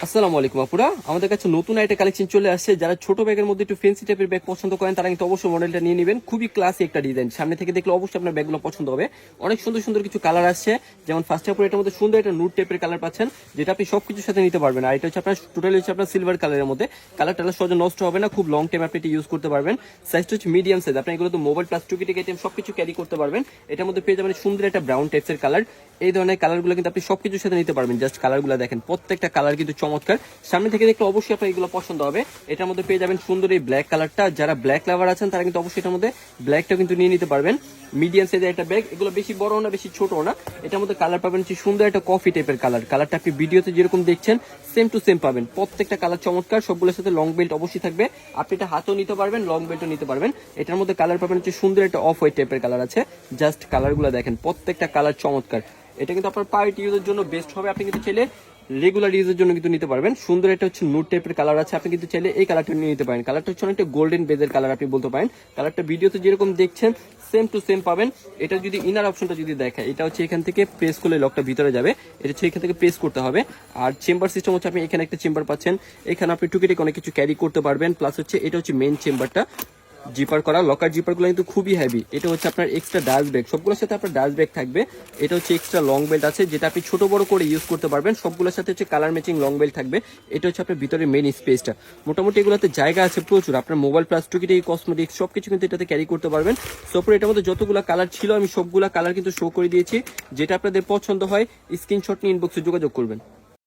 আসসালামু আলাইকুম আপুরা, আমাদের কাছে নতুন একটা কালেকশন চলে আসছে। যারা ছোট ব্যাগের মধ্যে একটু ফেন্সি টাইপের ব্যাগ পছন্দ করেন তারা কিন্তু অবশ্যই মডেলটা নিয়ে নেবেন। খুবই ক্লাসি একটা ডিজাইন, সামনে থেকে দেখলে অবশ্যই আপনার ব্যাগগুলো পছন্দ হবে। অনেক সুন্দর সুন্দর কিছু কালার আসছে, যেমন ফার্স্ট আপুর এটার মধ্যে সুন্দর একটা নুট টাইপের কালার পাচ্ছেন, যেটা আপনি সবকিছুর সাথে নিতে পারবেন। আর এটা হচ্ছে আপনার টোটালি হচ্ছে আপনার সিলভার কালারের মধ্যে, কালার টালার সহজে নষ্ট হবে না, খুব লং টাইম আপনি এটা ইউজ করতে পারবেন। সাইজটা হচ্ছে মিডিয়াম সাইজ, আপনি এগুলো তো মোবাইল প্লাস টুকিটিক আইটেম সবকিছু ক্যারি করতে পারবেন। এটার মধ্যে পেয়ে যাবেন সুন্দর একটা ব্রাউন টাইপসের কালার। এই ধরনের কালারগুলো কিন্তু আপনি সবকিছুর সাথে নিতে পারবেন। জাস্ট কালারগুলো দেখেন, প্রত্যেকটা কালার কিন্তু চমৎকার। সামনে থেকে দেখলে অবশ্যই আপনার এগুলো পছন্দ হবে। এটার মধ্যে পেয়ে যাবেন সুন্দর এই ব্ল্যাক কালারটা, যারা ব্ল্যাক লাভার আছেন তারা কিন্তু অবশ্যই এটার মধ্যে ব্ল্যাকটা কিন্তু নিয়ে নিতে পারবেন। মিডিয়াম সাইজের একটা ব্যাগ, এগুলো বেশি বড় না বেশি ছোট না। এটার মধ্যে কালার পাবেন হচ্ছে সুন্দর একটা কফি টাইপের কালার। কালারটা আপনি ভিডিওতে যেরকম দেখছেন সেম টু সেম পাবেন। প্রত্যেকটা কালার চমৎকার, সবগুলোর সাথে লং বেল্ট অবশ্যই থাকবে। আপনি এটা হাতেও নিতে পারবেন, লং বেল্টও নিতে পারবেন। এটার মধ্যে কালার পাবেন হচ্ছে সুন্দর একটা অফ হোয়াইট টাইপের কালার আছে। জাস্ট কালারগুলো দেখেন, প্রত্যেকটা কালার চমৎকার। এটা কিন্তু আপনার পার্টি ইউজের জন্য বেস্ট হবে। আপনি কিন্তু চাইলে রেগুলার ইউজের জন্য কিন্তু নিতে পারবেন। সুন্দর একটা হচ্ছে নুট টাইপের কালার আছে, আপনি কিন্তু চাইলে এই কালারটা নিয়ে নিতে পারেন। কালারটা হচ্ছে অনেকটা গোল্ডেন বেজের কালার আপনি বলতে পারেন। কালারটা ভিডিওতে যেরকম দেখছেন সেম টু সেম পাবেন। এটা যদি ইনার অপশনটা যদি দেখায়, এটা হচ্ছে এখান থেকে প্রেস করলে লকটা ভিতরে যাবে, এটা হচ্ছে এখান থেকে প্রেস করতে হবে। আর চেম্বার সিস্টেম হচ্ছে আপনি এখানে একটা চেম্বার পাচ্ছেন, এখানে আপনি টুকিটাকি অনেক কিছু ক্যারি করতে পারবেন। প্লাস হচ্ছে এটা হচ্ছে মেইন চেম্বারটা, জিপার করা লকার জিপারগুলো কিন্তু খুবই হেভি। এটা হচ্ছে আপনার এক্সট্রা ডাস্ট ব্যাগ, সবগুলোর সাথে আপনার ডাস্ট ব্যাগ থাকবে। এটা হচ্ছে এক্সট্রা লং বেল্ট আছে, যেটা আপনি ছোট বড় করে ইউজ করতে পারবেন। সবগুলোর সাথে হচ্ছে কালার ম্যাচিং লং বেল্ট থাকবে। এটা হচ্ছে আপনার ভিতরে মেইন স্পেসটা। মোটামুটি এগুলোতে জায়গা আছে প্রচুর, আপনার মোবাইল প্লাস টুকিটাকি কসমেটিক্স সবকিছু কিন্তু এটাতে ক্যারি করতে পারবেন। সো এটার মধ্যে যতগুলো কালার ছিল আমি সবগুলা কালার কিন্তু শো করে দিয়েছি। যেটা আপনাদের পছন্দ হয় স্ক্রিনশট নিয়ে ইনবক্সে যোগাযোগ করবেন।